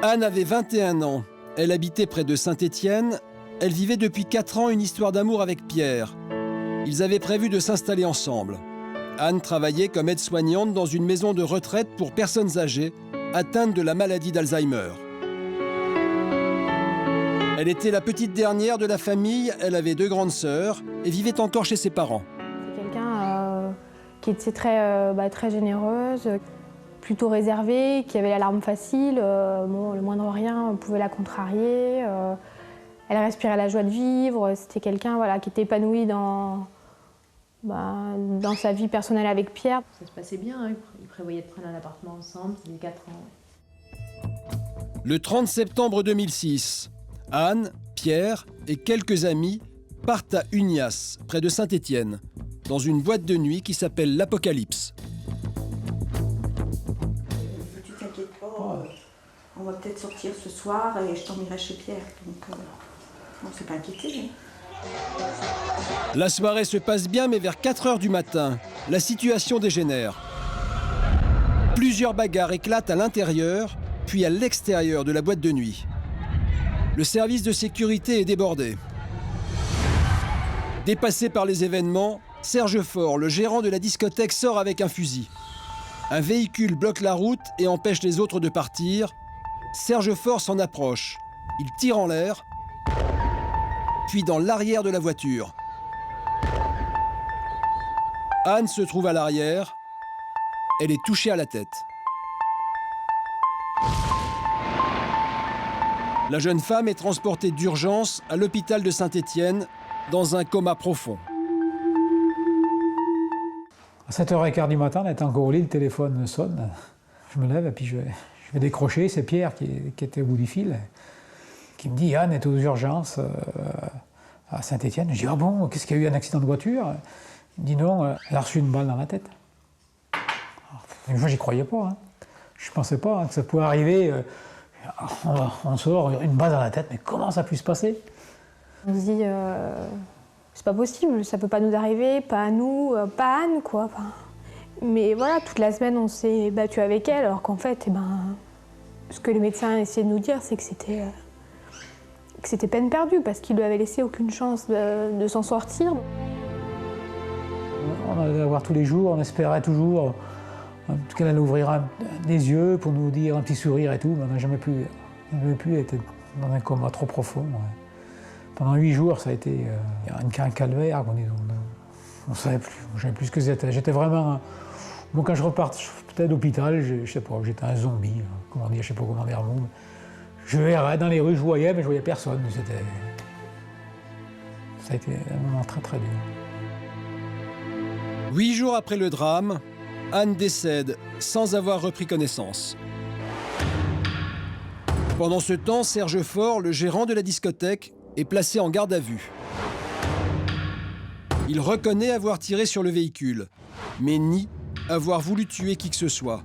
Anne avait 21 ans. Elle habitait près de Saint-Étienne. Elle vivait depuis 4 ans une histoire d'amour avec Pierre. Ils avaient prévu de s'installer ensemble. Anne travaillait comme aide-soignante dans une maison de retraite pour personnes âgées atteintes de la maladie d'Alzheimer. Elle était la petite dernière de la famille. Elle avait 2 grandes sœurs et vivait encore chez ses parents. C'est quelqu'un qui était très généreuse, plutôt réservée, qui avait l'alarme facile. Le moindre rien pouvait la contrarier. Elle respirait la joie de vivre. C'était quelqu'un qui était épanoui dans sa vie personnelle avec Pierre. Ça se passait bien, hein. Ils prévoyaient de prendre un appartement ensemble, c'était 4 ans. Le 30 septembre 2006, Anne, Pierre et quelques amis partent à Unias, près de Saint-Étienne, dans une boîte de nuit qui s'appelle l'Apocalypse. Tu t'inquiètes pas, on va peut-être sortir ce soir et je t'emmènerai chez Pierre. Donc, on ne s'est pas inquiété. La soirée se passe bien, mais vers 4 heures du matin, la situation dégénère. Plusieurs bagarres éclatent à l'intérieur, puis à l'extérieur de la boîte de nuit. Le service de sécurité est débordé. Dépassé par les événements, Serge Faure, le gérant de la discothèque, sort avec un fusil. Un véhicule bloque la route et empêche les autres de partir. Serge Faure s'en approche. Il tire en l'air, puis dans l'arrière de la voiture. Anne se trouve à l'arrière. Elle est touchée à la tête. La jeune femme est transportée d'urgence à l'hôpital de Saint-Étienne dans un coma profond. À 7h15 du matin, on est encore au lit, le téléphone sonne. Je me lève et puis je vais décrocher. C'est Pierre qui était au bout du fil, qui me dit « Anne est aux urgences à Saint-Étienne ». Je dis « Ah bon, qu'est-ce qu'il y a eu, un accident de voiture ?» Il me dit « Non, elle a reçu une balle dans la tête ». Moi, j'y croyais pas. Hein. Je pensais pas que ça pouvait arriver. On sort, une balle dans la tête, mais comment ça a pu se passer? On se dit c'est pas possible, ça peut pas nous arriver, pas à nous, pas à Anne, quoi. Enfin, mais voilà, toute la semaine, on s'est battu avec elle, alors qu'en fait, ce que les médecins essayaient de nous dire, c'est que c'était peine perdue, parce qu'ils lui avaient laissé aucune chance de s'en sortir. On allait la voir tous les jours, on espérait toujours qu'elle allait ouvrir des yeux pour nous dire un petit sourire et tout, mais on n'a jamais pu. Elle était dans un coma trop profond. Ouais. Pendant 8 jours, ça a été un calvaire. On ne savait plus, je ne savais plus ce que c'était. J'étais vraiment. Bon, quand je repartais d'hôpital, je sais pas, j'étais un zombie, comment dire, je sais pas comment dire le mot. Je errais dans les rues, je voyais, mais je voyais personne. Ça a été un moment très très dur. 8 jours après le drame, Anne décède sans avoir repris connaissance. Pendant ce temps, Serge Faure, le gérant de la discothèque, est placé en garde à vue. Il reconnaît avoir tiré sur le véhicule, mais nie avoir voulu tuer qui que ce soit.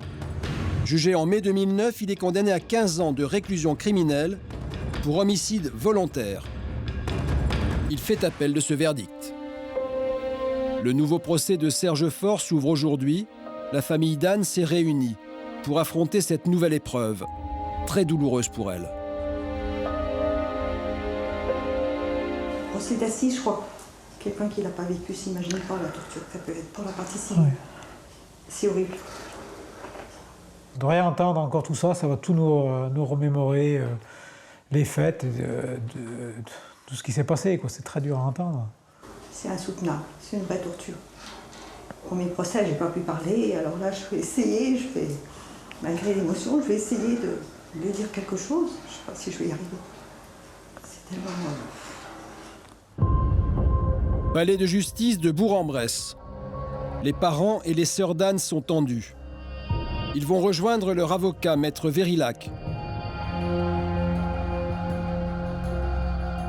Jugé en mai 2009, il est condamné à 15 ans de réclusion criminelle pour homicide volontaire. Il fait appel de ce verdict. Le nouveau procès de Serge Faure s'ouvre aujourd'hui. La famille d'Anne s'est réunie pour affronter cette nouvelle épreuve, très douloureuse pour elle. Procès d'assises, je crois. Quelqu'un qui l'a pas vécu s'imagine pas la torture que ça peut être pour la partie civile. Ouais. C'est horrible. De réentendre encore tout ça, ça va tout nous remémorer les fêtes, tout ce qui s'est passé, quoi. C'est très dur à entendre. C'est insoutenable, c'est une vraie torture. Premier procès, j'ai pas pu parler, alors là je vais essayer, malgré l'émotion, je vais essayer de lui dire quelque chose. Je sais pas si je vais y arriver. C'est tellement... Palais de justice de Bourg-en-Bresse. Les parents et les sœurs d'Anne sont tendus. Ils vont rejoindre leur avocat, maître Verillac.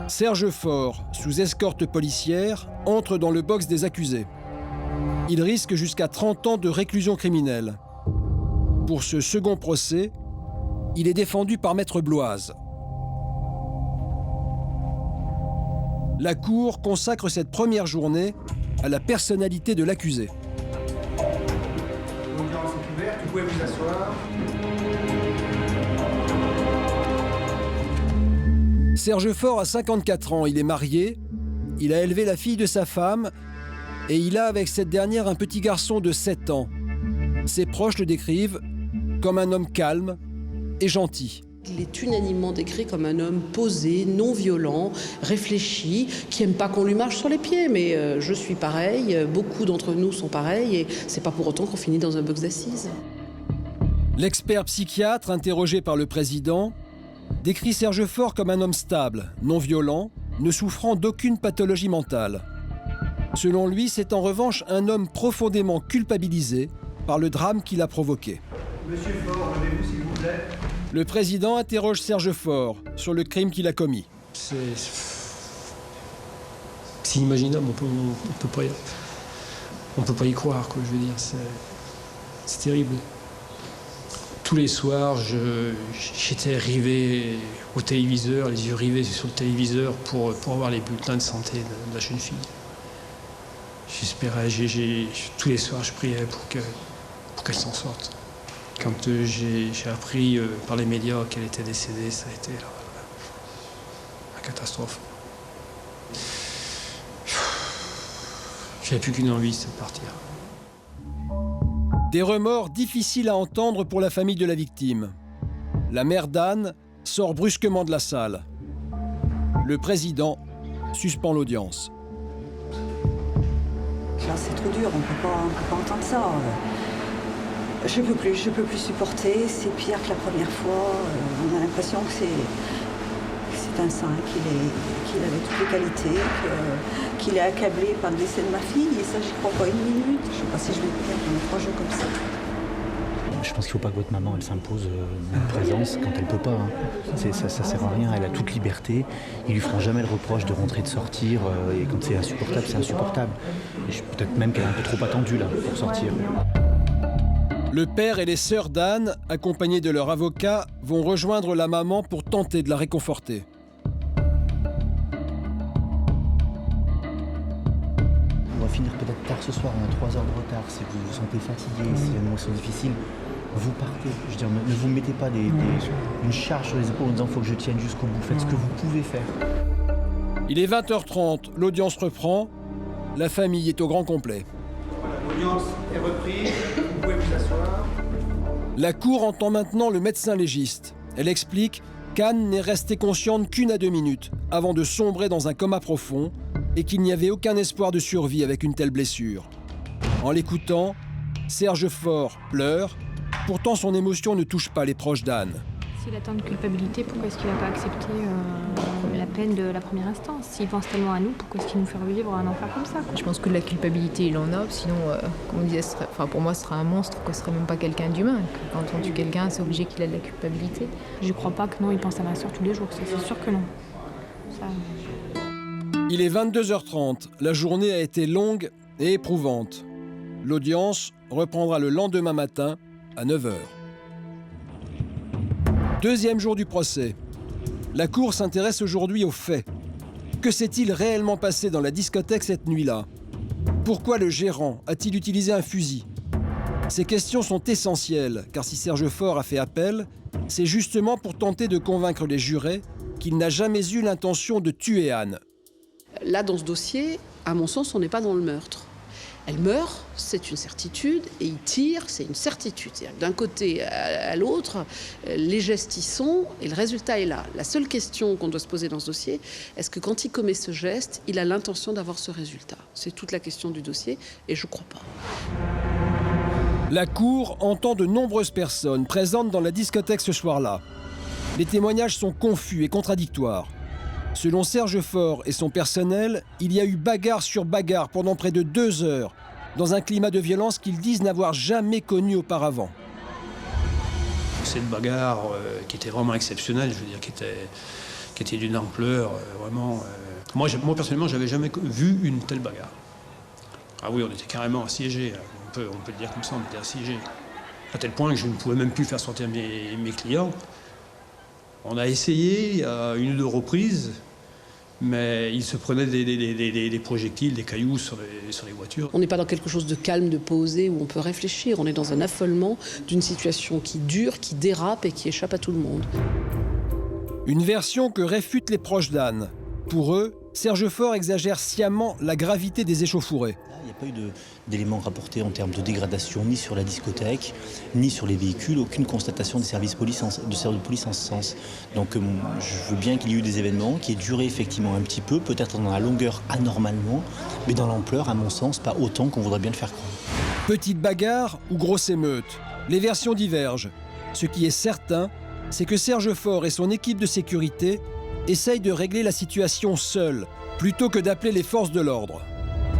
Serge Faure, sous escorte policière, entre dans le box des accusés. Il risque jusqu'à 30 ans de réclusion criminelle. Pour ce second procès, il est défendu par maître Bloise. La Cour consacre cette première journée à la personnalité de l'accusé. L'audience est ouverte, vous pouvez vous asseoir. Serge Faure a 54 ans, il est marié, il a élevé la fille de sa femme et il a avec cette dernière un petit garçon de 7 ans. Ses proches le décrivent comme un homme calme et gentil. Il est unanimement décrit comme un homme posé, non violent, réfléchi, qui n'aime pas qu'on lui marche sur les pieds. Mais je suis pareil, beaucoup d'entre nous sont pareils et c'est pas pour autant qu'on finit dans un box d'assises. L'expert psychiatre, interrogé par le président, décrit Serge Faure comme un homme stable, non violent, ne souffrant d'aucune pathologie mentale. Selon lui, c'est en revanche un homme profondément culpabilisé par le drame qu'il a provoqué. Monsieur Faure, levez-vous s'il vous plaît. Le président interroge Serge Faure sur le crime qu'il a commis. C'est inimaginable, on peut pas y croire, quoi, je veux dire, c'est terrible. Tous les soirs, j'étais rivé au téléviseur, les yeux rivés sur le téléviseur pour avoir les bulletins de santé de la jeune fille. J'espérais, tous les soirs, je priais pour qu'elle s'en sorte. Quand j'ai appris par les médias qu'elle était décédée, ça a été la catastrophe. J'avais plus qu'une envie, c'est de partir. Des remords difficiles à entendre pour la famille de la victime. La mère d'Anne sort brusquement de la salle. Le président suspend l'audience. Là, c'est trop dur, on peut pas entendre ça. Je peux plus supporter, c'est pire que la première fois. On a l'impression que c'est un saint, qu'il avait toutes les qualités, qu'il est accablé par le décès de ma fille, et ça, j'y crois pas une minute. Je sais pas si je vais tenir pendant 3 jours comme ça. Je pense qu'il ne faut pas que votre maman elle s'impose une présence quand elle ne peut pas. Hein. Ça sert à rien, elle a toute liberté. Ils lui feront jamais le reproche de rentrer, de sortir. Et quand c'est insupportable, c'est insupportable. Peut-être même qu'elle est un peu trop attendue là pour sortir. Le père et les sœurs d'Anne, accompagnés de leur avocat, vont rejoindre la maman pour tenter de la réconforter. On va finir peut-être tard ce soir, on a 3 heures de retard. Si vous vous sentez fatigué, si les moments sont difficiles, vous partez. Je veux dire, ne vous mettez pas une charge sur les épaules en disant « faut que je tienne jusqu'au bout ». Faites ce que vous pouvez faire. Il est 20h30, l'audience reprend. La famille est au grand complet. Voilà, l'audience est reprise, vous pouvez vous asseoir. La cour entend maintenant le médecin légiste. Elle explique qu'Anne n'est restée consciente qu'1 à 2 minutes avant de sombrer dans un coma profond et qu'il n'y avait aucun espoir de survie avec une telle blessure. En l'écoutant, Serge Faure pleure. Pourtant, son émotion ne touche pas les proches d'Anne. S'il attend de culpabilité, pourquoi est-ce qu'il n'a pas accepté la peine de la première instance? S'il pense tellement à nous, pourquoi est-ce qu'il nous fait revivre un enfer comme ça, quoi? Je pense que de la culpabilité, il en a. Sinon, comme on disait, pour moi, ce serait un monstre, ce serait même pas quelqu'un d'humain. Quand on tue quelqu'un, c'est obligé qu'il ait de la culpabilité. Je crois pas que non, il pense à ma soeur tous les jours, ça, c'est sûr que non. Ça... Il est 22h30. La journée a été longue et éprouvante. L'audience reprendra le lendemain matin à 9h. Deuxième jour du procès. La cour s'intéresse aujourd'hui aux faits. Que s'est-il réellement passé dans la discothèque cette nuit-là? Pourquoi le gérant a-t-il utilisé un fusil? Ces questions sont essentielles, car si Serge Faure a fait appel, c'est justement pour tenter de convaincre les jurés qu'il n'a jamais eu l'intention de tuer Anne. Là, dans ce dossier, à mon sens, on n'est pas dans le meurtre. Elle meurt, c'est une certitude, et il tire, c'est une certitude. D'un côté à l'autre, les gestes y sont, et le résultat est là. La seule question qu'on doit se poser dans ce dossier, est-ce que quand il commet ce geste, il a l'intention d'avoir ce résultat? C'est toute la question du dossier, et je ne crois pas. La cour entend de nombreuses personnes présentes dans la discothèque ce soir-là. Les témoignages sont confus et contradictoires. Selon Serge Faure et son personnel, il y a eu bagarre sur bagarre pendant près de 2 heures, dans un climat de violence qu'ils disent n'avoir jamais connu auparavant. Cette bagarre qui était vraiment exceptionnelle, je veux dire, qui était d'une ampleur vraiment... Moi, personnellement, j'avais jamais vu une telle bagarre. Ah oui, on était carrément assiégés, on peut le dire comme ça, on était assiégés. À tel point que je ne pouvais même plus faire sortir mes clients. On a essayé à 1 ou 2 reprises, mais ils se prenaient des projectiles, des cailloux sur les voitures. On n'est pas dans quelque chose de calme, de posé, où on peut réfléchir. On est dans un affolement d'une situation qui dure, qui dérape et qui échappe à tout le monde. Une version que réfutent les proches d'Anne. Pour eux, Serge Faure exagère sciemment la gravité des échauffourées. Il n'y a pas eu d'éléments rapportés en termes de dégradation, ni sur la discothèque, ni sur les véhicules, aucune constatation des services de police en ce sens. Donc je veux bien qu'il y ait eu des événements qui aient duré effectivement un petit peu, peut-être dans la longueur anormalement, mais dans l'ampleur, à mon sens, pas autant qu'on voudrait bien le faire croire. Petite bagarre ou grosse émeute, les versions divergent. Ce qui est certain, c'est que Serge Faure et son équipe de sécurité essayent de régler la situation seuls, plutôt que d'appeler les forces de l'ordre.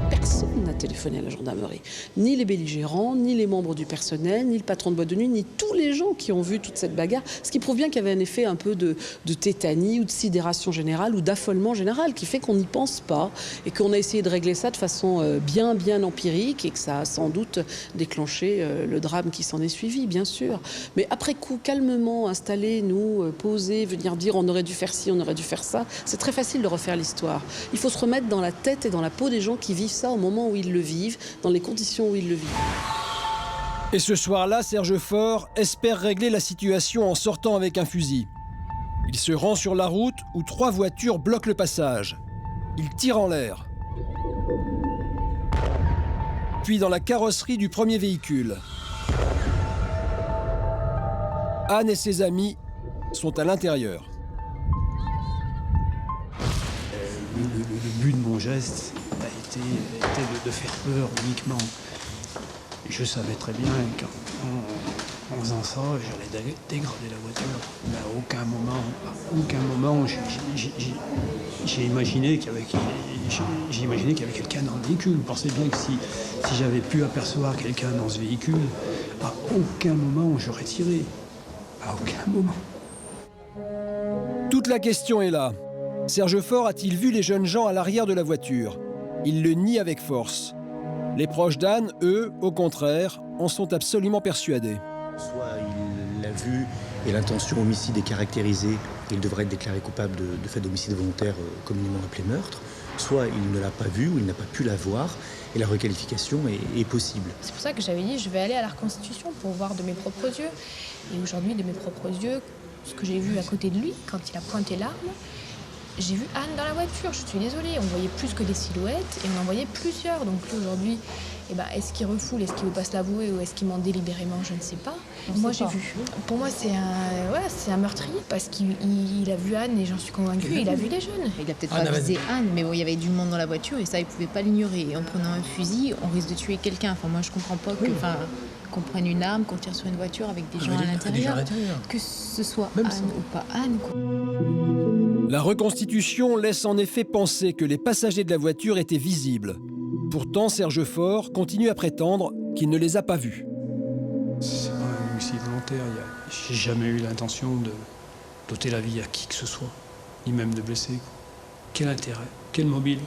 Personne n'a téléphoné à la gendarmerie. Ni les belligérants, ni les membres du personnel, ni le patron de boîte de nuit, ni tous les gens qui ont vu toute cette bagarre. Ce qui prouve bien qu'il y avait un effet un peu de tétanie ou de sidération générale ou d'affolement général qui fait qu'on n'y pense pas et qu'on a essayé de régler ça de façon bien empirique et que ça a sans doute déclenché le drame qui s'en est suivi, bien sûr. Mais après coup, calmement, installer, nous, poser, venir dire on aurait dû faire ci, on aurait dû faire ça, c'est très facile de refaire l'histoire. Il faut se remettre dans la tête et dans la peau des gens qui vivent ça au moment où ils le vivent, dans les conditions où ils le vivent. Et ce soir-là, Serge Faure espère régler la situation en sortant avec un fusil. Il se rend sur la route où 3 voitures bloquent le passage. Il tire en l'air. Puis dans la carrosserie du premier véhicule. Anne et ses amis sont à l'intérieur. Le but de mon geste a été de faire peur uniquement. Je savais très bien qu'en faisant ça, j'allais dégrader la voiture. Mais à aucun moment, j'ai imaginé qu'il y avait quelqu'un dans le véhicule. Vous pensez bien que si j'avais pu apercevoir quelqu'un dans ce véhicule, à aucun moment j'aurais tiré. À aucun moment. Toute la question est là. Serge Faure a-t-il vu les jeunes gens à l'arrière de la voiture? Il le nie avec force. Les proches d'Anne, eux, au contraire, en sont absolument persuadés. Soit il l'a vu et l'intention homicide est caractérisée, il devrait être déclaré coupable de fait d'homicide volontaire communément appelé meurtre, soit il ne l'a pas vu ou il n'a pas pu la voir et la requalification est possible. C'est pour ça que j'avais dit je vais aller à la reconstitution pour voir de mes propres yeux. Et aujourd'hui, de mes propres yeux, ce que j'ai vu à côté de lui, quand il a pointé l'arme, j'ai vu Anne dans la voiture, je suis désolée, on voyait plus que des silhouettes et on en voyait plusieurs. Donc lui aujourd'hui, est-ce qu'il refoule, est-ce qu'il veut pas se l'avouer ou est-ce qu'il ment délibérément, je ne sais pas. Moi j'ai vu. Pour moi c'est un meurtrier parce qu'il a vu Anne et j'en suis convaincue, il a vu les jeunes. Il a peut-être pas visé Anne, mais bon, il y avait du monde dans la voiture et ça il pouvait pas l'ignorer. Et en prenant un fusil, on risque de tuer quelqu'un. Enfin moi je comprends pas qu'on prenne une arme, qu'on tire sur une voiture avec des gens à l'intérieur. Que ce soit Anne ou pas Anne, quoi. La reconstitution laisse en effet penser que les passagers de la voiture étaient visibles. Pourtant, Serge Faure continue à prétendre qu'il ne les a pas vus. C'est pas un homicide volontaire. J'ai jamais eu l'intention d'ôter la vie à qui que ce soit, ni même de blesser. Quel intérêt? Quel mobile?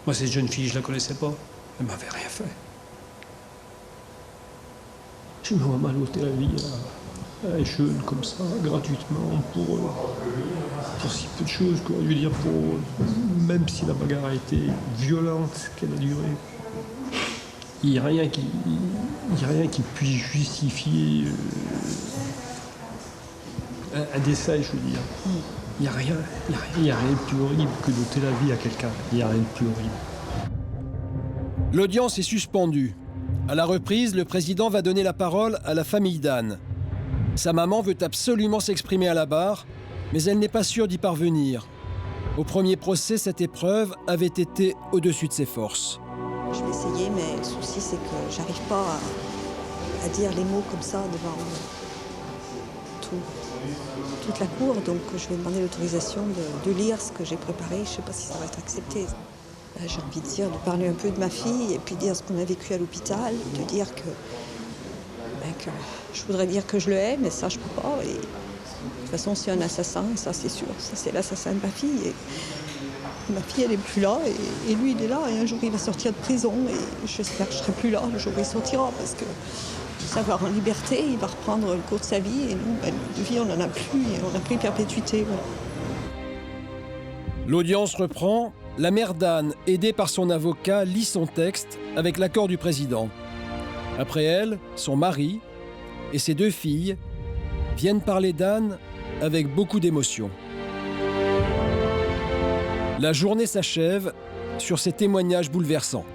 Moi, cette jeune fille, je la connaissais pas. Elle m'avait rien fait. Je me vois mal ôter la vie à un jeune comme ça, gratuitement, pour si peu de choses, quoi. Je veux dire, même si la bagarre a été violente, qu'elle a duré, il n'y a rien qui puisse justifier un décès, je veux dire. Il n'y a rien de plus horrible que d'ôter la vie à quelqu'un. Il n'y a rien de plus horrible. L'audience est suspendue. À la reprise, le président va donner la parole à la famille d'Anne. Sa maman veut absolument s'exprimer à la barre, mais elle n'est pas sûre d'y parvenir. Au premier procès, cette épreuve avait été au-dessus de ses forces. Je vais essayer, mais le souci, c'est que j'arrive pas à dire les mots comme ça devant toute la cour. Donc je vais demander l'autorisation de lire ce que j'ai préparé. Je ne sais pas si ça va être accepté. J'ai envie de dire, de parler un peu de ma fille et puis dire ce qu'on a vécu à l'hôpital, de dire que je voudrais dire que je le hais, mais ça, je peux pas. Et de toute façon, c'est un assassin, ça, c'est sûr. Ça, c'est l'assassin de ma fille. Et ma fille, elle n'est plus là, et lui, il est là. Et un jour, il va sortir de prison, et j'espère que je ne serai plus là le jour où il sortira, parce que ça va en liberté, il va reprendre le cours de sa vie, et nous, de vie, on n'en a plus, et on a pris perpétuité. Voilà. L'audience reprend. La mère d'Anne, aidée par son avocat, lit son texte avec l'accord du président. Après elle, son mari et ses 2 filles viennent parler d'Anne avec beaucoup d'émotion. La journée s'achève sur ces témoignages bouleversants.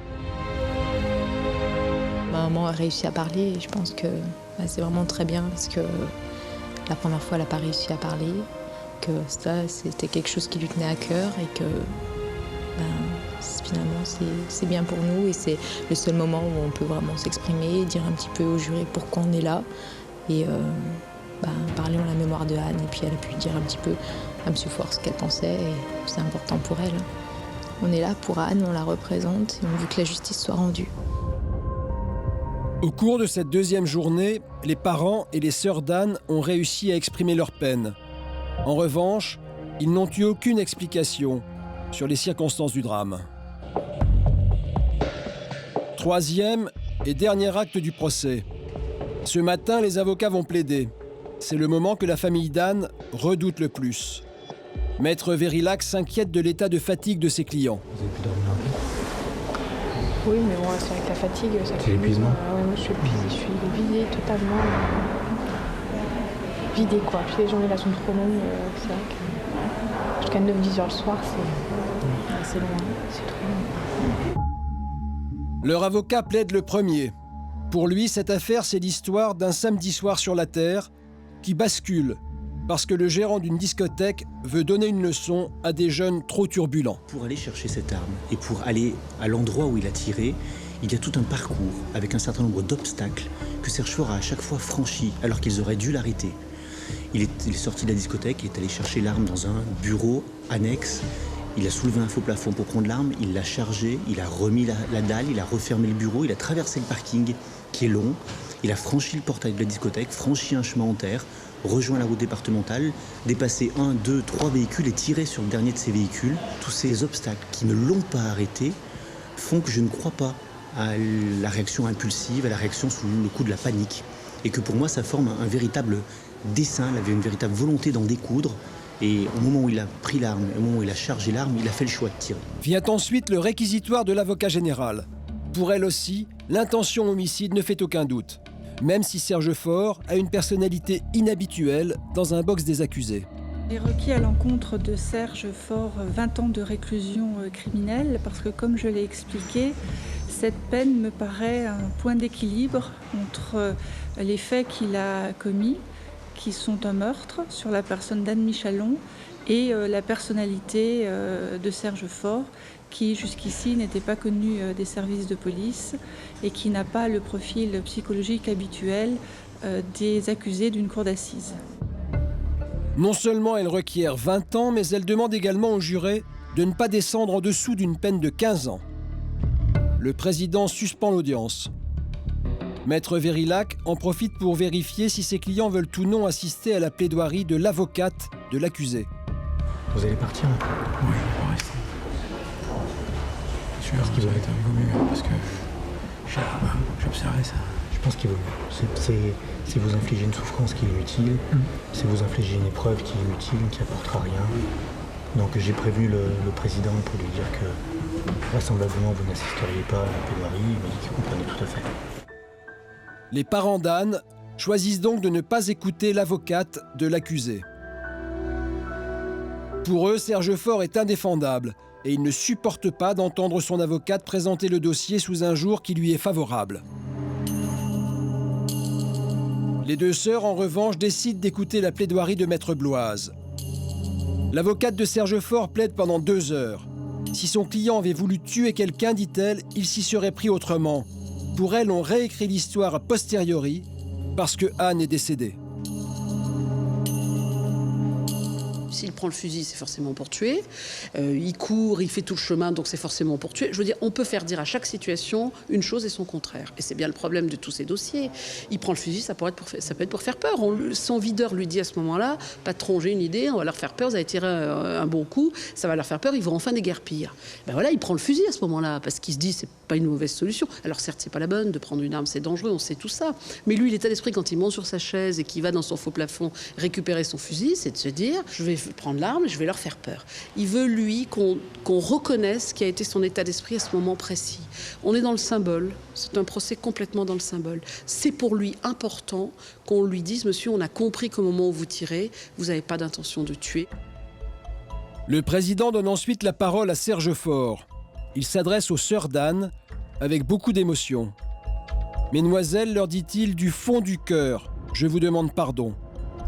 Ma maman a réussi à parler et je pense que c'est vraiment très bien parce que la première fois, elle n'a pas réussi à parler, que ça, c'était quelque chose qui lui tenait à cœur et que finalement, c'est bien pour nous et c'est le seul moment où on peut vraiment s'exprimer, dire un petit peu aux jurés pourquoi on est là et parler en la mémoire de Anne. Et puis elle a pu dire un petit peu à M. Faure ce qu'elle pensait et c'est important pour elle. On est là pour Anne, on la représente et on veut que la justice soit rendue. Au cours de cette deuxième journée, les parents et les sœurs d'Anne ont réussi à exprimer leur peine. En revanche, ils n'ont eu aucune explication sur les circonstances du drame. Troisième et dernier acte du procès. Ce matin, les avocats vont plaider. C'est le moment que la famille d'Anne redoute le plus. Maître Verillac s'inquiète de l'état de fatigue de ses clients. Vous avez pu dormir un peu? Oui, mais bon, c'est avec la fatigue, ça C'est l'épuisement. Oui, moi je suis épuisée, je suis vidée totalement. Vidée quoi. Puis les journées là sont trop longues, c'est vrai que jusqu'à 9-10 heures le soir, c'est loin, c'est trop long. Leur avocat plaide le premier. Pour lui, cette affaire, c'est l'histoire d'un samedi soir sur la Terre qui bascule parce que le gérant d'une discothèque veut donner une leçon à des jeunes trop turbulents. Pour aller chercher cette arme et pour aller à l'endroit où il a tiré, il y a tout un parcours avec un certain nombre d'obstacles que Serge Faure a à chaque fois franchi alors qu'ils auraient dû l'arrêter. Il est sorti de la discothèque, il est allé chercher l'arme dans un bureau annexe. Il a soulevé un faux plafond pour prendre l'arme, il l'a chargé, il a remis la dalle, il a refermé le bureau, il a traversé le parking qui est long, il a franchi le portail de la discothèque, franchi un chemin en terre, rejoint la route départementale, dépassé 1, 2, 3 véhicules et tiré sur le dernier de ces véhicules. Tous ces obstacles qui ne l'ont pas arrêté font que je ne crois pas à la réaction impulsive, à la réaction sous le coup de la panique. Et que pour moi, ça forme un véritable dessein, il avait une véritable volonté d'en découdre. Et au moment où il a pris l'arme, au moment où il a chargé l'arme, il a fait le choix de tirer. Vient ensuite le réquisitoire de l'avocat général. Pour elle aussi, l'intention homicide ne fait aucun doute, même si Serge Faure a une personnalité inhabituelle dans un box des accusés. J'ai requis à l'encontre de Serge Faure 20 ans de réclusion criminelle parce que, comme je l'ai expliqué, cette peine me paraît un point d'équilibre entre les faits qu'il a commis, qui sont un meurtre sur la personne d'Anne Michalon, et la personnalité de Serge Faure, qui jusqu'ici n'était pas connu des services de police et qui n'a pas le profil psychologique habituel des accusés d'une cour d'assises. Non seulement elle requiert 20 ans, mais elle demande également aux jurés de ne pas descendre en dessous d'une peine de 15 ans. Le président suspend l'audience. Maître Verillac en profite pour vérifier si ses clients veulent ou non assister à la plaidoirie de l'avocate de l'accusé. Vous allez partir? Oui, on va rester. Je pense qu'il vaut mieux, parce que j'observais ça. Je pense qu'il vaut mieux. C'est vous infliger une souffrance qui est inutile, c'est vous infliger une épreuve qui est inutile, qui n'apportera rien. Donc j'ai prévenu le président pour lui dire que vraisemblablement vous n'assisteriez pas à la plaidoirie, mais qu'il comprenait tout à fait. Les parents d'Anne choisissent donc de ne pas écouter l'avocate de l'accusé. Pour eux, Serge Faure est indéfendable et ils ne supportent pas d'entendre son avocate présenter le dossier sous un jour qui lui est favorable. Les deux sœurs, en revanche, décident d'écouter la plaidoirie de Maître Bloise. L'avocate de Serge Faure plaide pendant 2 heures. Si son client avait voulu tuer quelqu'un, dit-elle, il s'y serait pris autrement. Pour elle, on réécrit l'histoire a posteriori parce que Anne est décédée. S'il prend le fusil, c'est forcément pour tuer. Il court, il fait tout le chemin, donc c'est forcément pour tuer. Je veux dire, on peut faire dire à chaque situation une chose et son contraire. Et c'est bien le problème de tous ces dossiers. Il prend le fusil, ça peut être pour faire peur. Son videur lui dit à ce moment-là, patron, j'ai une idée, on va leur faire peur, vous avez tiré un bon coup, ça va leur faire peur, ils vont enfin déguerpir. Ben voilà, il prend le fusil à ce moment-là, parce qu'il se dit, c'est pas une mauvaise solution. Alors certes, c'est pas la bonne, de prendre une arme, c'est dangereux, on sait tout ça. Mais lui, l'état d'esprit, quand il monte sur sa chaise et qu'il va dans son faux plafond récupérer son fusil, c'est de se dire, je vais prendre l'arme et je vais leur faire peur. Il veut, lui, qu'on reconnaisse ce qui a été son état d'esprit à ce moment précis. On est dans le symbole, c'est un procès complètement dans le symbole. C'est pour lui important qu'on lui dise « Monsieur, on a compris qu'au moment où vous tirez, vous n'avez pas d'intention de tuer ». Le président donne ensuite la parole à Serge Faure. Il s'adresse aux sœurs d'Anne avec beaucoup d'émotion. « Mesdemoiselles, leur dit-il du fond du cœur, je vous demande pardon.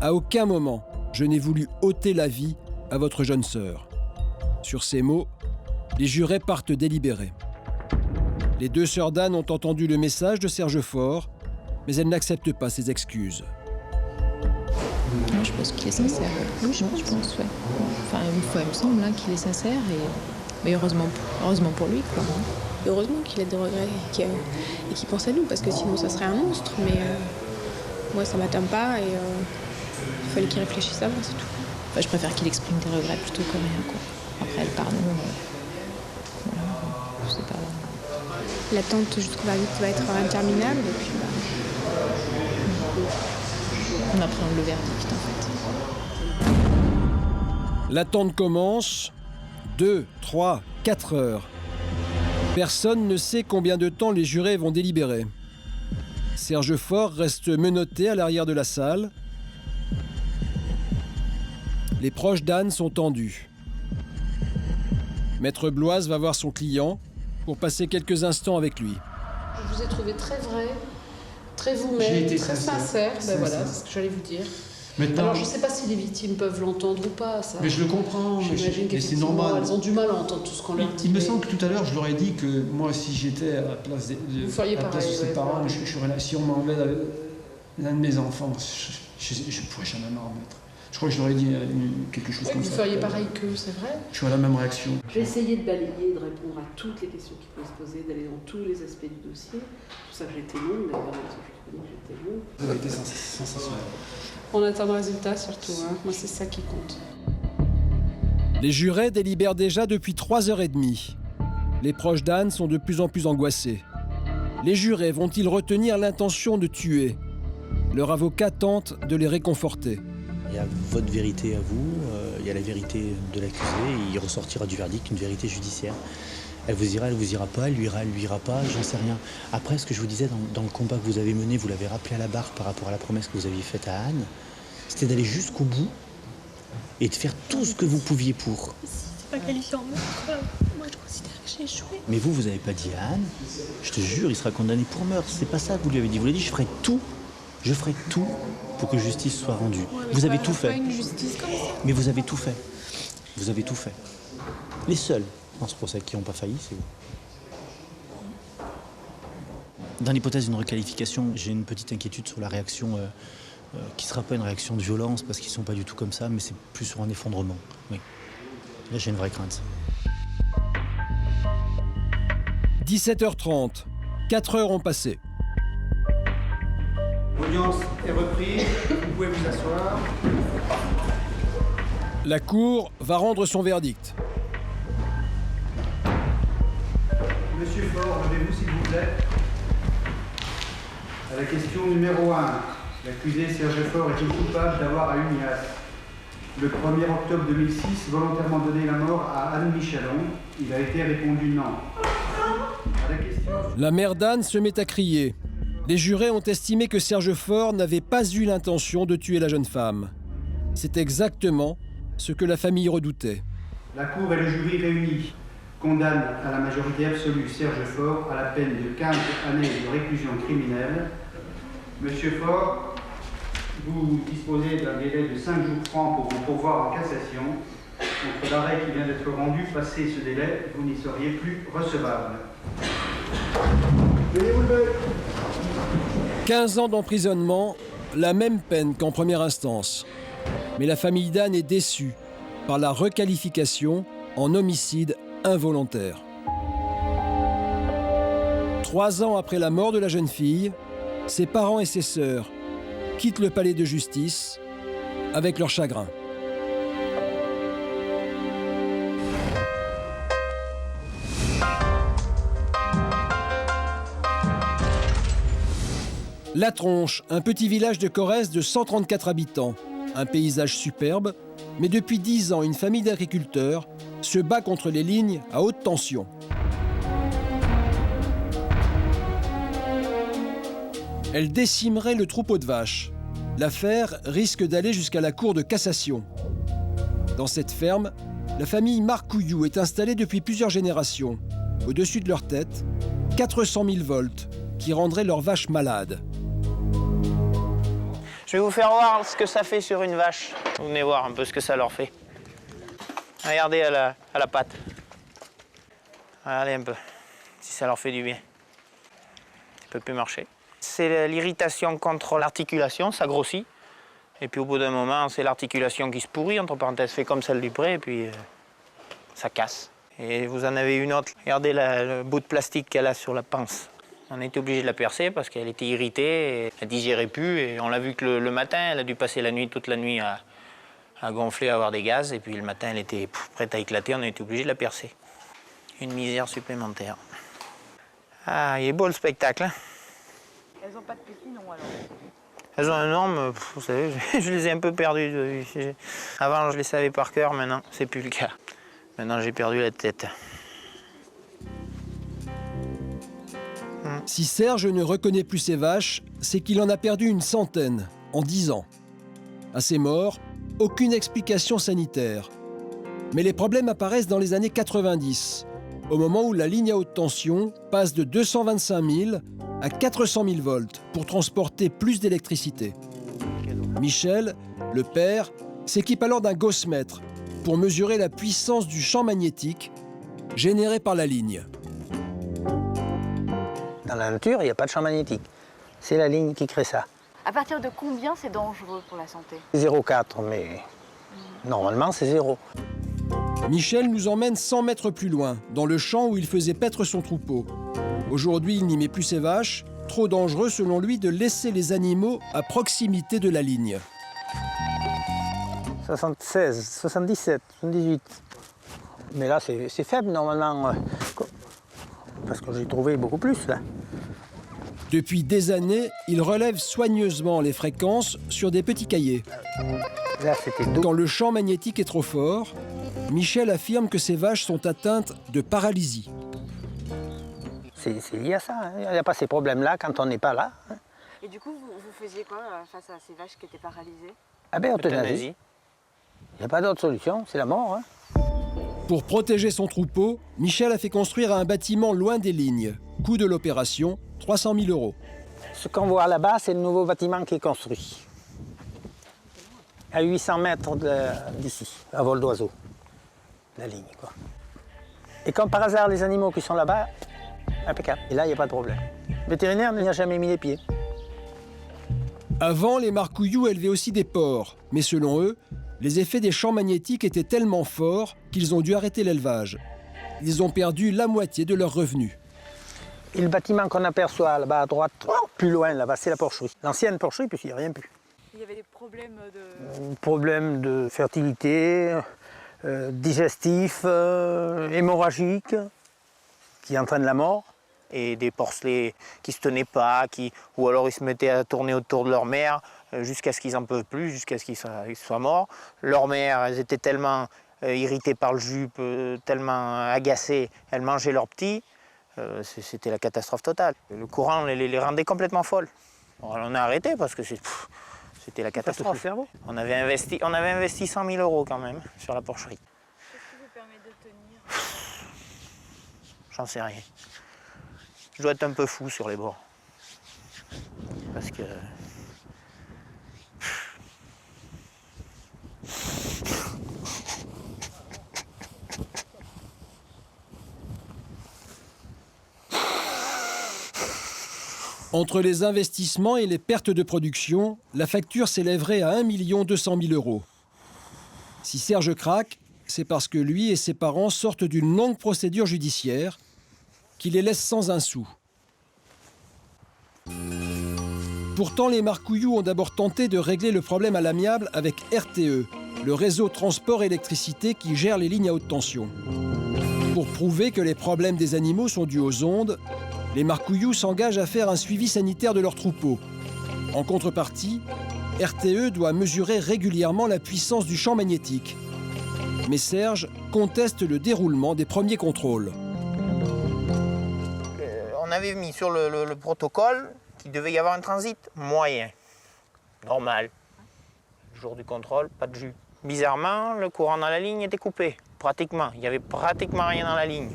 À aucun moment, je n'ai voulu ôter la vie à votre jeune sœur. » Sur ces mots, les jurés partent délibérer. Les deux sœurs d'Anne ont entendu le message de Serge Faure, mais elles n'acceptent pas ses excuses. Moi, je pense qu'il est sincère. Oui, je pense, ouais. Enfin, une fois, il me semble qu'il est sincère, mais heureusement pour lui, quoi. Heureusement qu'il a des regrets et qu'il pense à nous, parce que sinon, ça serait un monstre. Mais moi, ça m'atteint pas et il fallait qu'il réfléchisse avant, c'est tout. Enfin, je préfère qu'il exprime des regrets plutôt que rien, quoi. Après, le pardon, voilà, je sais pas. L'attente jusqu'au verdict va être interminable. Et puis, on appréhende le verdict, en fait. L'attente commence. 2, 3, 4 heures. Personne ne sait combien de temps les jurés vont délibérer. Serge Faure reste menotté à l'arrière de la salle. Les proches d'Anne sont tendus. Maître Bloise va voir son client pour passer quelques instants avec lui. Je vous ai trouvé très vrai, très vous-même, très sincère. Ben voilà, c'est ce que j'allais vous dire. Maintenant, alors je ne sais pas si les victimes peuvent l'entendre ou pas. Ça. Mais je le comprends. J'imagine qu'effectivement, elles ont du mal à entendre tout ce qu'on leur dit. Il me semble que tout à l'heure, je leur ai dit que moi, si j'étais à la place de ses parents, si on m'enlevait l'un de mes enfants, je ne pourrais jamais m'en remettre. Je crois que je leur ai dit quelque chose comme ça. Vous feriez pareil qu'eux, c'est vrai. Je suis à la même réaction. J'ai essayé de balayer, de répondre à toutes les questions qui pouvaient se poser, d'aller dans tous les aspects du dossier. Tout ça, j'ai été longue, d'ailleurs, je reconnais que j'étais longue. Ça a été sensationnel. On attend le résultat surtout, hein. Moi c'est ça qui compte. Les jurés délibèrent déjà depuis 3h30. Les proches d'Anne sont de plus en plus angoissés. Les jurés vont-ils retenir l'intention de tuer? Leur avocat tente de les réconforter. Il y a votre vérité à vous, il y a la vérité de l'accusé, et il ressortira du verdict une vérité judiciaire. Elle vous ira, elle vous ira pas, elle lui ira pas, j'en sais rien. Après, ce que je vous disais dans le combat que vous avez mené, vous l'avez rappelé à la barre par rapport à la promesse que vous aviez faite à Anne, c'était d'aller jusqu'au bout et de faire tout ce que vous pouviez pour. C'est pas qualifié en meurtre, moi je considère que j'ai échoué. Mais vous avez pas dit à Anne, je te jure, il sera condamné pour meurtre. C'est pas ça que vous lui avez dit. Vous lui avez dit, je ferai tout pour que justice soit rendue. Ouais, vous avez tout fait. Une justice comme ça. Mais vous avez tout fait. Vous avez tout fait. Les seuls dans ce procès qui n'ont pas failli, c'est vous. Dans l'hypothèse d'une requalification, j'ai une petite inquiétude sur la réaction qui ne sera pas une réaction de violence parce qu'ils ne sont pas du tout comme ça, mais c'est plus sur un effondrement. Oui. Là, j'ai une vraie crainte. 17h30. 4 heures ont passé. L'audience est reprise, vous pouvez vous asseoir. La Cour va rendre son verdict. Monsieur Faure, levez-vous s'il vous plaît. À la question numéro 1, l'accusé Serge Faure est-il coupable d'avoir à Unias, le 1er octobre 2006, volontairement donné la mort à Anne Michalon? Il a été répondu non. À la question... La mère d'Anne se met à crier. Les jurés ont estimé que Serge Faure n'avait pas eu l'intention de tuer la jeune femme. C'est exactement ce que la famille redoutait. La Cour et le jury réunis condamnent à la majorité absolue Serge Faure à la peine de 15 années de réclusion criminelle. Monsieur Faure, vous disposez d'un délai de 5 jours francs pour vous pourvoir en cassation. Contre l'arrêt qui vient d'être rendu, passé ce délai, vous n'y seriez plus recevable. Veuillez vous lever. 15 ans d'emprisonnement, la même peine qu'en première instance. Mais la famille d'Anne est déçue par la requalification en homicide involontaire. 3 ans après la mort de la jeune fille, ses parents et ses sœurs quittent le palais de justice avec leur chagrin. La Tronche, un petit village de Corrèze de 134 habitants. Un paysage superbe, mais depuis 10 ans, une famille d'agriculteurs se bat contre les lignes à haute tension. Elle décimerait le troupeau de vaches. L'affaire risque d'aller jusqu'à la cour de cassation. Dans cette ferme, la famille Marcouillou est installée depuis plusieurs générations. Au-dessus de leur tête, 400 000 volts qui rendraient leurs vaches malades. Je vais vous faire voir ce que ça fait sur une vache. Vous venez voir un peu ce que ça leur fait. Regardez à la patte. Regardez un peu, si ça leur fait du bien. Ça ne peut plus marcher. C'est l'irritation contre l'articulation, ça grossit. Et puis au bout d'un moment, c'est l'articulation qui se pourrit, entre parenthèses, fait comme celle du pré, et puis ça casse. Et vous en avez une autre. Regardez le bout de plastique qu'elle a sur la panse. On était obligé de la percer parce qu'elle était irritée, et elle digérait plus. Et on l'a vu que le matin, elle a dû passer toute la nuit à gonfler, à avoir des gaz. Et puis le matin, elle était prête à éclater, on a été obligé de la percer. Une misère supplémentaire. Ah, il est beau le spectacle, hein? Elles n'ont pas de petits noms alors? Elles ont un nom, mais vous savez, je les ai un peu perdus. Avant, je les savais par cœur, maintenant, c'est plus le cas. Maintenant, j'ai perdu la tête. Si Serge ne reconnaît plus ses vaches, c'est qu'il en a perdu une centaine en 10 ans. À ses morts, aucune explication sanitaire. Mais les problèmes apparaissent dans les années 90, au moment où la ligne à haute tension passe de 225 000 à 400 000 volts pour transporter plus d'électricité. Michel, le père, s'équipe alors d'un gaussmètre pour mesurer la puissance du champ magnétique généré par la ligne. Dans la nature, il n'y a pas de champ magnétique. C'est la ligne qui crée ça. À partir de combien c'est dangereux pour la santé? 0,4, mais normalement c'est 0. Michel nous emmène 100 mètres plus loin, dans le champ où il faisait paître son troupeau. Aujourd'hui, il n'y met plus ses vaches, trop dangereux selon lui de laisser les animaux à proximité de la ligne. 76, 77, 78. Mais là, c'est faible normalement, parce que j'ai trouvé beaucoup plus là. Depuis des années, il relève soigneusement les fréquences sur des petits cahiers. Là, c'était doux. Quand le champ magnétique est trop fort, Michel affirme que ses vaches sont atteintes de paralysie. C'est lié à ça, hein. Il n'y a pas ces problèmes-là quand on n'est pas là. Hein. Et du coup, vous faisiez quoi face à ces vaches qui étaient paralysées? Ah ben, euthanasie. Il n'y a pas d'autre solution, c'est la mort. Hein. Pour protéger son troupeau, Michel a fait construire un bâtiment loin des lignes. Coût de l'opération, 300 000 €. Ce qu'on voit là-bas, c'est le nouveau bâtiment qui est construit. À 800 mètres d'ici, à vol d'oiseau, la ligne, quoi. Et comme par hasard, les animaux qui sont là-bas, impeccable. Et là, il n'y a pas de problème. Le vétérinaire n'y a jamais mis les pieds. Avant, les Marcouillou élevaient aussi des porcs. Mais selon eux, les effets des champs magnétiques étaient tellement forts qu'ils ont dû arrêter l'élevage. Ils ont perdu la moitié de leurs revenus. Et le bâtiment qu'on aperçoit là-bas à droite, plus loin, là-bas, c'est la porcherie. L'ancienne porcherie, puisqu'il n'y a rien plus. Il y avait des problèmes de... Problèmes de fertilité, digestifs, hémorragiques, qui entraînent la mort. Et des porcelets qui ne se tenaient pas, ou alors ils se mettaient à tourner autour de leur mère jusqu'à ce qu'ils n'en peuvent plus, jusqu'à ce qu'ils soient morts. Leur mère, elles étaient tellement irritées par le jus, tellement agacées, elles mangeaient leurs petits. C'était la catastrophe totale. Le courant les rendait complètement folles. Alors, on a arrêté parce que c'était la catastrophe. On avait investi 100 000 € quand même sur la porcherie. Qu'est-ce qui vous permet de tenir? J'en sais rien. Je dois être un peu fou sur les bords. Parce que... Entre les investissements et les pertes de production, la facture s'élèverait à 1 200 000 €. Si Serge craque, c'est parce que lui et ses parents sortent d'une longue procédure judiciaire qui les laisse sans un sou. Pourtant, les Marcouillou ont d'abord tenté de régler le problème à l'amiable avec RTE, le réseau transport électricité qui gère les lignes à haute tension. Pour prouver que les problèmes des animaux sont dus aux ondes, les Marcouillou s'engagent à faire un suivi sanitaire de leurs troupeaux. En contrepartie, RTE doit mesurer régulièrement la puissance du champ magnétique. Mais Serge conteste le déroulement des premiers contrôles. On avait mis sur le protocole qu'il devait y avoir un transit moyen, normal. Le jour du contrôle, pas de jus. Bizarrement, le courant dans la ligne était coupé, pratiquement. Il n'y avait pratiquement rien dans la ligne.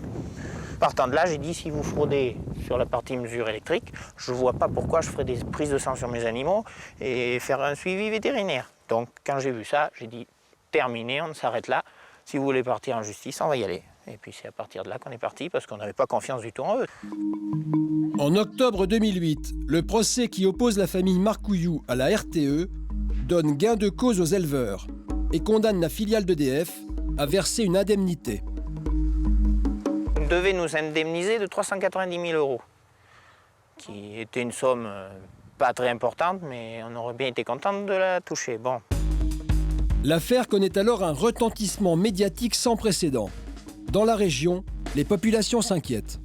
Partant de là, j'ai dit, si vous fraudez sur la partie mesure électrique, je ne vois pas pourquoi je ferais des prises de sang sur mes animaux et faire un suivi vétérinaire. Donc, quand j'ai vu ça, j'ai dit, terminé, on s'arrête là. Si vous voulez partir en justice, on va y aller. Et puis c'est à partir de là qu'on est parti, parce qu'on n'avait pas confiance du tout en eux. En octobre 2008, le procès qui oppose la famille Marcouillou à la RTE donne gain de cause aux éleveurs et condamne la filiale d'EDF à verser une indemnité. Ils devaient nous indemniser de 390 000 €, qui était une somme pas très importante, mais on aurait bien été content de la toucher. Bon. L'affaire connaît alors un retentissement médiatique sans précédent. Dans la région, les populations s'inquiètent.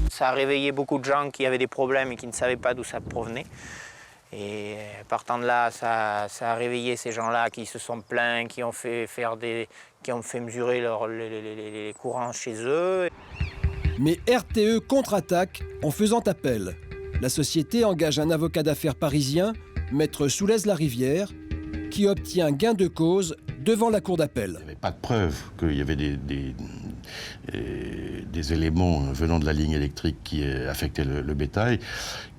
Ça a réveillé beaucoup de gens qui avaient des problèmes et qui ne savaient pas d'où ça provenait. Et partant de là, ça a réveillé ces gens-là qui se sont plaints, qui ont fait mesurer les courants chez eux. Mais RTE contre-attaque en faisant appel. La société engage un avocat d'affaires parisien, Maître Soulez-Larivière, qui obtient gain de cause devant la cour d'appel. Il n'y avait pas de preuve qu'il y avait des éléments venant de la ligne électrique qui affectaient le bétail,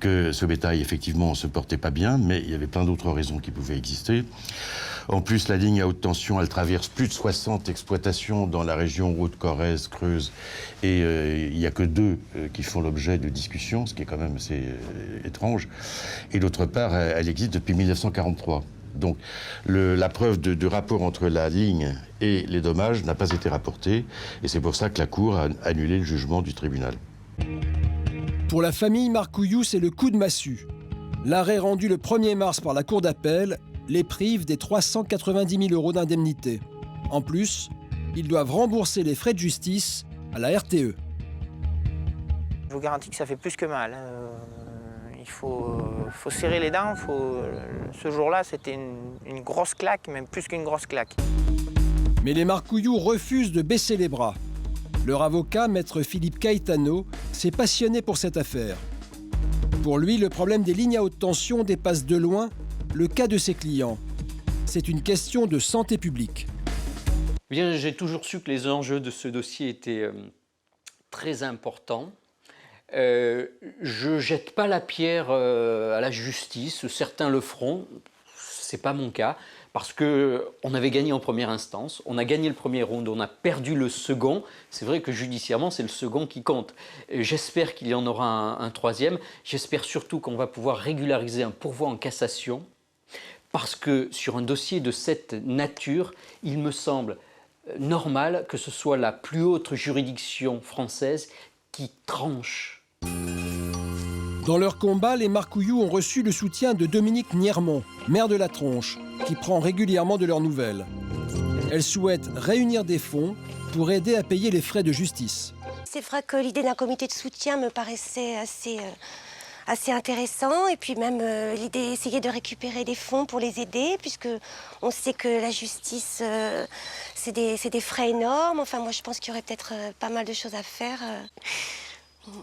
que ce bétail, effectivement, ne se portait pas bien, mais il y avait plein d'autres raisons qui pouvaient exister. En plus, la ligne à haute tension, elle traverse plus de 60 exploitations dans la région Haute-Corrèze, Creuse, et il n'y a que 2 qui font l'objet de discussions, ce qui est quand même assez étrange. Et d'autre part, elle existe depuis 1943. Donc la preuve de rapport entre la ligne et les dommages n'a pas été rapportée, et c'est pour ça que la Cour a annulé le jugement du tribunal. Pour la famille Marcouillou, c'est le coup de massue. L'arrêt rendu le 1er mars par la Cour d'appel les prive des 390 000 € d'indemnité. En plus, ils doivent rembourser les frais de justice à la RTE. Je vous garantis que ça fait plus que mal. Il faut serrer les dents. Ce jour-là, c'était une grosse claque, même plus qu'une grosse claque. Mais les Marcouillou refusent de baisser les bras. Leur avocat, Maître Philippe Caetano, s'est passionné pour cette affaire. Pour lui, le problème des lignes à haute tension dépasse de loin le cas de ses clients. C'est une question de santé publique. Bien, j'ai toujours su que les enjeux de ce dossier étaient très importants. Je ne jette pas la pierre à la justice, certains le feront, ce n'est pas mon cas, parce qu'on avait gagné en première instance, on a gagné le premier round, on a perdu le second, c'est vrai que judiciairement c'est le second qui compte. J'espère qu'il y en aura un troisième, j'espère surtout qu'on va pouvoir régulariser un pourvoi en cassation, parce que sur un dossier de cette nature, il me semble normal que ce soit la plus haute juridiction française qui tranche. Dans leur combat, les Marcouillou ont reçu le soutien de Dominique Niermont, maire de La Tronche, qui prend régulièrement de leurs nouvelles. Elle souhaite réunir des fonds pour aider à payer les frais de justice. C'est vrai que l'idée d'un comité de soutien me paraissait assez intéressant, et puis même l'idée d'essayer de récupérer des fonds pour les aider, puisque on sait que la justice, c'est des frais énormes. Enfin, moi, je pense qu'il y aurait peut-être pas mal de choses à faire.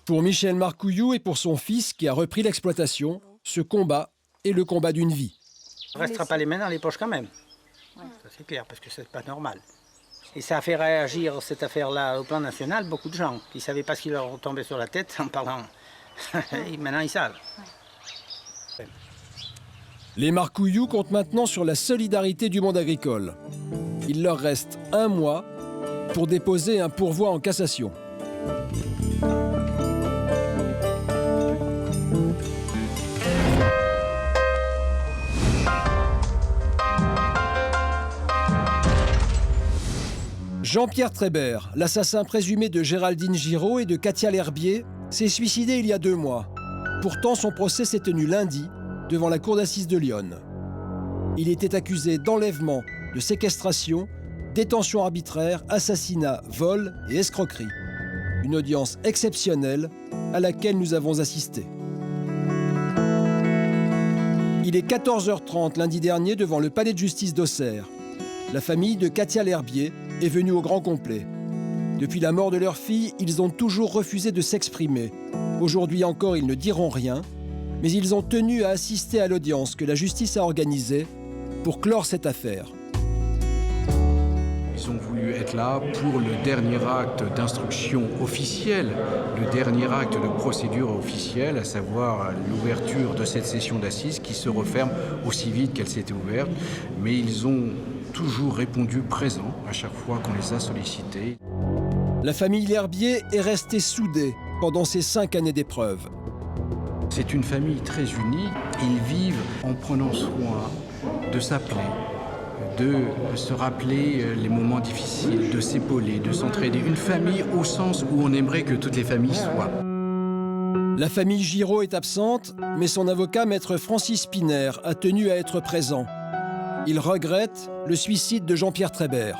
Pour Michel Marcouillou et pour son fils qui a repris l'exploitation, ce combat est le combat d'une vie. On ne restera pas les mains dans les poches quand même. Ouais. Ça c'est clair, parce que c'est pas normal. Et ça a fait réagir cette affaire-là au plan national beaucoup de gens qui ne savaient pas ce qui leur tombait sur la tête en parlant. Et maintenant ils savent. Ouais. Les Marcouillou comptent maintenant sur la solidarité du monde agricole. Il leur reste 1 mois pour déposer un pourvoi en cassation. Jean-Pierre Trébert, l'assassin présumé de Géraldine Giraud et de Katia L'Herbier, s'est suicidé il y a 2 mois. Pourtant, son procès s'est tenu lundi devant la cour d'assises de Lyon. Il était accusé d'enlèvement, de séquestration, détention arbitraire, assassinat, vol et escroquerie. Une audience exceptionnelle à laquelle nous avons assisté. Il est 14h30 lundi dernier devant le palais de justice d'Auxerre. La famille de Katia L'Herbier est venue au grand complet. Depuis la mort de leur fille, ils ont toujours refusé de s'exprimer. Aujourd'hui encore, ils ne diront rien, mais ils ont tenu à assister à l'audience que la justice a organisée pour clore cette affaire. Ils ont voulu être là pour le dernier acte d'instruction officielle, le dernier acte de procédure officielle, à savoir l'ouverture de cette session d'assises qui se referme aussi vite qu'elle s'était ouverte. Mais ils ont toujours répondu présents à chaque fois qu'on les a sollicités. La famille L'Herbier est restée soudée pendant ces 5 années d'épreuve. C'est une famille très unie. Ils vivent en prenant soin de s'appeler, de se rappeler les moments difficiles, de s'épauler, de s'entraider. Une famille au sens où on aimerait que toutes les familles soient. La famille Giraud est absente, mais son avocat, maître Francis Spiner, a tenu à être présent. Il regrette le suicide de Jean-Pierre Trébert.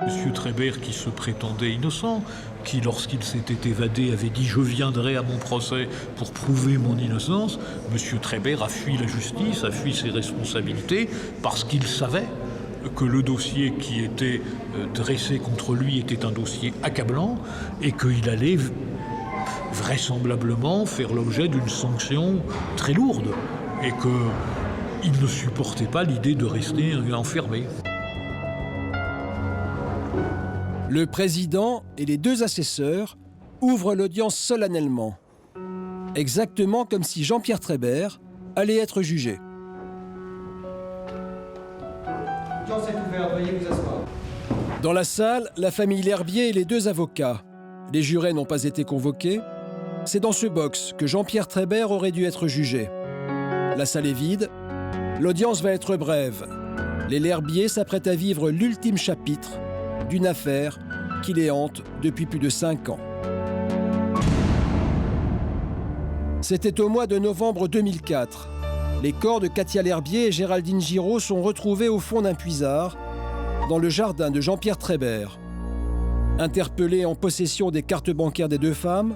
Monsieur Trébert, qui se prétendait innocent, qui, lorsqu'il s'était évadé, avait dit « je viendrai à mon procès pour prouver mon innocence », Monsieur Trébert a fui la justice, a fui ses responsabilités, parce qu'il savait que le dossier qui était dressé contre lui était un dossier accablant et qu'il allait vraisemblablement faire l'objet d'une sanction très lourde et qu'il ne supportait pas l'idée de rester enfermé. Le président et les 2 assesseurs ouvrent l'audience solennellement, exactement comme si Jean-Pierre Trébert allait être jugé. L'audience est ouverte, veuillez vous asseoir. Dans la salle, la famille L'Herbier et les 2 avocats. Les jurés n'ont pas été convoqués. C'est dans ce box que Jean-Pierre Trébert aurait dû être jugé. La salle est vide. L'audience va être brève. Les L'Herbier s'apprêtent à vivre l'ultime chapitre d'une affaire qui les hante depuis plus de 5 ans. C'était au mois de novembre 2004. Les corps de Katia L'Herbier et Géraldine Giraud sont retrouvés au fond d'un puisard, dans le jardin de Jean-Pierre Trébert. Interpellé en possession des cartes bancaires des 2 femmes,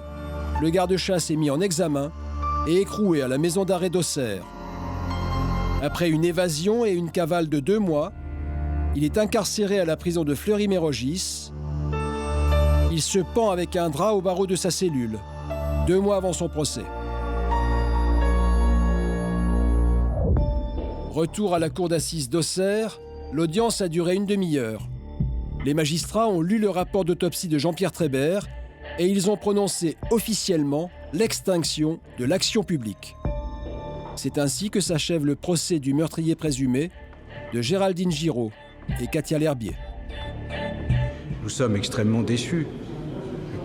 le garde-chasse est mis en examen et écroué à la maison d'arrêt d'Auxerre. Après une évasion et une cavale de 2 mois, il est incarcéré à la prison de Fleury-Mérogis. Il se pend avec un drap au barreau de sa cellule, 2 mois avant son procès. Retour à la cour d'assises d'Auxerre, l'audience a duré une demi-heure. Les magistrats ont lu le rapport d'autopsie de Jean-Pierre Trébert et ils ont prononcé officiellement l'extinction de l'action publique. C'est ainsi que s'achève le procès du meurtrier présumé de Géraldine Giraud et Katia L'Herbier. Nous sommes extrêmement déçus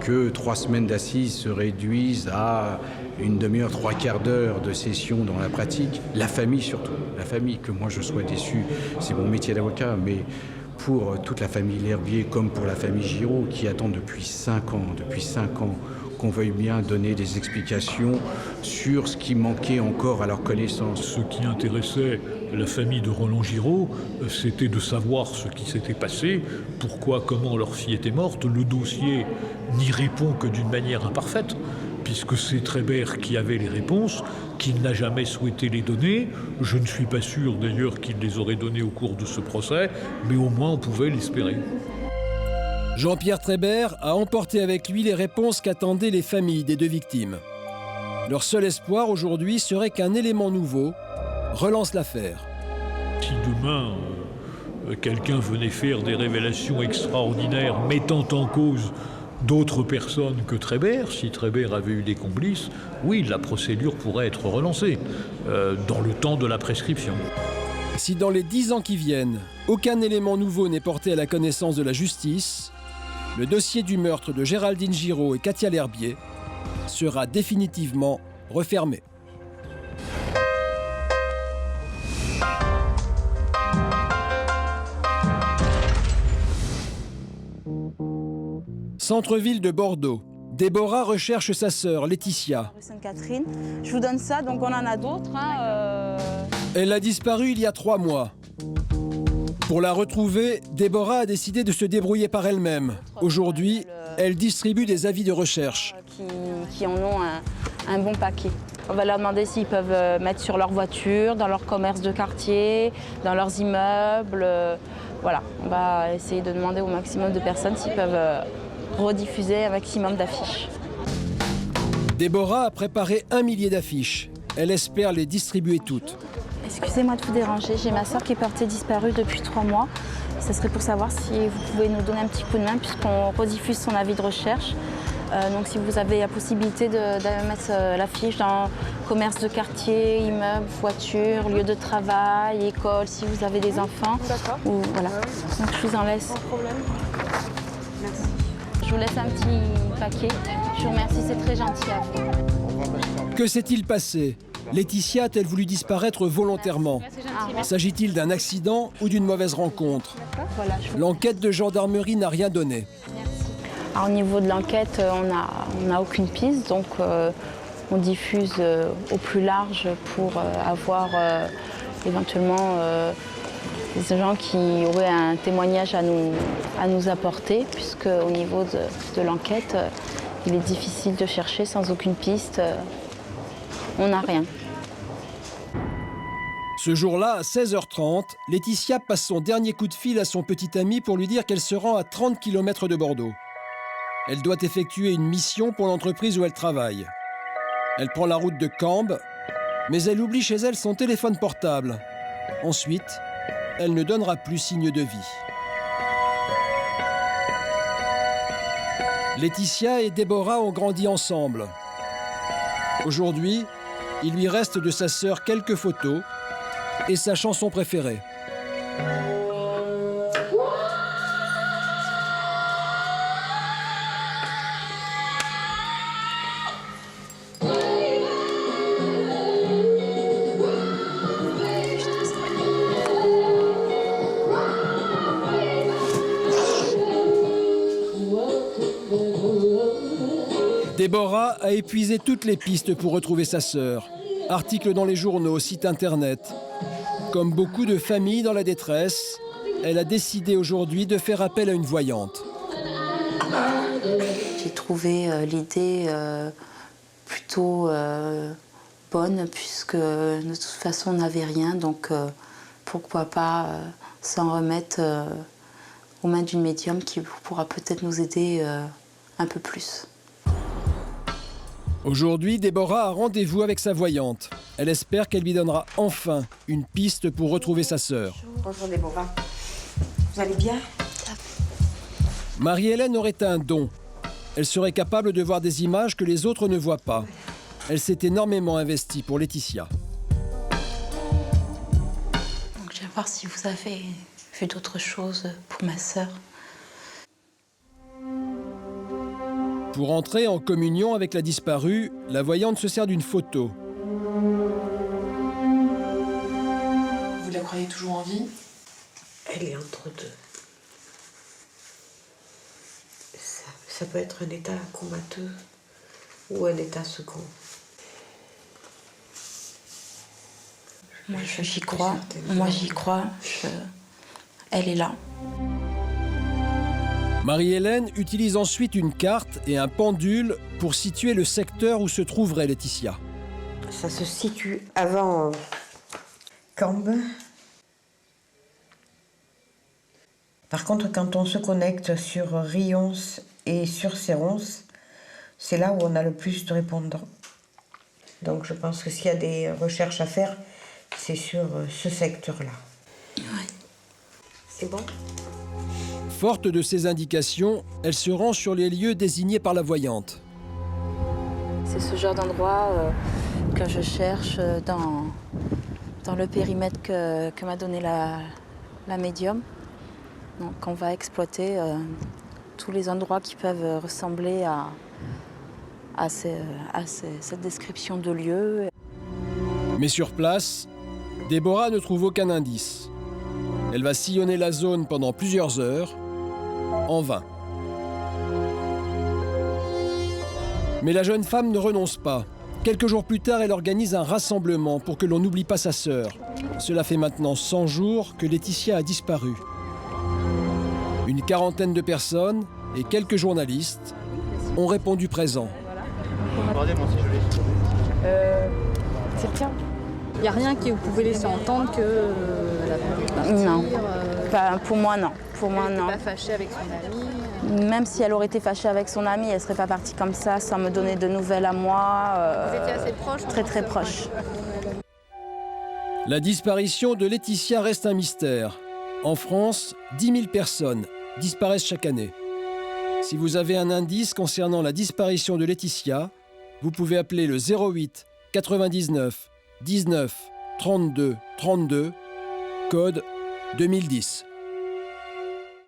que 3 semaines d'assises se réduisent à une demi-heure, 3/4 d'heure de session dans la pratique. La famille surtout, la famille, que moi je sois déçu, c'est mon métier d'avocat, mais pour toute la famille L'Herbier comme pour la famille Giraud qui attend depuis 5 ans, qu'on veuille bien donner des explications sur ce qui manquait encore à leur connaissance. Ce qui intéressait la famille de Roland Giraud, c'était de savoir ce qui s'était passé, pourquoi, comment leur fille était morte. Le dossier n'y répond que d'une manière imparfaite, puisque c'est Trébert qui avait les réponses, qu'il n'a jamais souhaité les donner. Je ne suis pas sûr d'ailleurs qu'il les aurait données au cours de ce procès, mais au moins on pouvait l'espérer. Jean-Pierre Trébert a emporté avec lui les réponses qu'attendaient les familles des 2 victimes. Leur seul espoir aujourd'hui serait qu'un élément nouveau relance l'affaire. Si demain, quelqu'un venait faire des révélations extraordinaires mettant en cause d'autres personnes que Trébert, si Trébert avait eu des complices, oui, la procédure pourrait être relancée dans le temps de la prescription. Si dans les 10 ans qui viennent, aucun élément nouveau n'est porté à la connaissance de la justice, le dossier du meurtre de Géraldine Giraud et Katia L'Herbier sera définitivement refermé. Centre-ville de Bordeaux. Déborah recherche sa sœur, Laetitia. Sainte-Catherine. Je vous donne ça, donc on en a d'autres. Elle a disparu il y a 3 mois. Pour la retrouver, Déborah a décidé de se débrouiller par elle-même. Aujourd'hui, elle distribue des avis de recherche. Qui en ont un bon paquet. On va leur demander s'ils peuvent mettre sur leur voiture, dans leur commerce de quartier, dans leurs immeubles. Voilà, on va essayer de demander au maximum de personnes s'ils peuvent rediffuser un maximum d'affiches. Déborah a préparé 1 millier d'affiches. Elle espère les distribuer toutes. Excusez-moi de vous déranger, j'ai ma soeur qui est portée disparue depuis 3 mois. Ce serait pour savoir si vous pouvez nous donner un petit coup de main puisqu'on rediffuse son avis de recherche. Donc si vous avez la possibilité de mettre l'affiche dans commerce de quartier, immeuble, voiture, lieu de travail, école, si vous avez des enfants. D'accord. Ou, voilà. Donc je vous en laisse. Sans problème. Merci. Je vous laisse un petit paquet. Je vous remercie, c'est très gentil à vous. Que s'est-il passé? Laetitia a-t-elle voulu disparaître volontairement? S'agit-il d'un accident ou d'une mauvaise rencontre? L'enquête de gendarmerie n'a rien donné. Alors, au niveau de l'enquête, on n'a aucune piste, donc on diffuse au plus large pour avoir éventuellement des gens qui auraient un témoignage à nous apporter, puisque au niveau de l'enquête, il est difficile de chercher sans aucune piste. On n'a rien. Ce jour-là, à 16h30, Laetitia passe son dernier coup de fil à son petit ami pour lui dire qu'elle se rend à 30 km de Bordeaux. Elle doit effectuer une mission pour l'entreprise où elle travaille. Elle prend la route de Cambes, mais elle oublie chez elle son téléphone portable. Ensuite, elle ne donnera plus signe de vie. Laetitia et Déborah ont grandi ensemble. Aujourd'hui, il lui reste de sa sœur quelques photos et sa chanson préférée. Déborah a épuisé toutes les pistes pour retrouver sa sœur. Articles dans les journaux, sites internet. Comme beaucoup de familles dans la détresse, elle a décidé aujourd'hui de faire appel à une voyante. J'ai trouvé l'idée plutôt bonne puisque de toute façon on n'avait rien, donc pourquoi pas s'en remettre aux mains d'une médium qui pourra peut-être nous aider un peu plus. Aujourd'hui, Déborah a rendez-vous avec sa voyante. Elle espère qu'elle lui donnera enfin une piste pour retrouver sa sœur. Bonjour Déborah. Vous allez bien? Marie-Hélène aurait un don. Elle serait capable de voir des images que les autres ne voient pas. Elle s'est énormément investie pour Laetitia. Donc, je vais voir si vous avez vu d'autres choses pour ma sœur. Pour entrer en communion avec la disparue, la voyante se sert d'une photo. Vous la croyez toujours en vie? Elle est entre deux. Ça peut être un état comateux ou un état second. Moi, j'y crois. Moi, j'y crois. Elle est là. Marie-Hélène utilise ensuite une carte et un pendule pour situer le secteur où se trouverait Laetitia. Ça se situe avant Cambes. Par contre, quand on se connecte sur Rions et sur Serrons, c'est là où on a le plus de répondants. Donc je pense que s'il y a des recherches à faire, c'est sur ce secteur-là. Ouais. C'est bon ? Forte de ces indications, elle se rend sur les lieux désignés par la voyante. C'est ce genre d'endroit que je cherche dans le périmètre que m'a donné la médium. Donc on va exploiter tous les endroits qui peuvent ressembler à cette description de lieu. Mais sur place, Déborah ne trouve aucun indice. Elle va sillonner la zone pendant plusieurs heures, en vain. Mais la jeune femme ne renonce pas. Quelques jours plus tard, elle organise un rassemblement pour que l'on n'oublie pas sa sœur. Cela fait maintenant 100 jours que Laetitia a disparu. Une quarantaine de personnes et quelques journalistes ont répondu présents. Regardez-moi si je l'ai. C'est le cas. Il n'y a rien qui vous pouvait laisser entendre que elle avait envie de partir. Non. Pas, pour moi, non. Pour moi, non. Elle n'était pas fâchée avec son ami. Même si elle aurait été fâchée avec son ami, elle ne serait pas partie comme ça sans me donner de nouvelles à moi. Vous étiez assez proche? Très très proche. La disparition de Laetitia reste un mystère. En France, 10 000 personnes disparaissent chaque année. Si vous avez un indice concernant la disparition de Laetitia, vous pouvez appeler le 08 99 19 32 32, code 2010.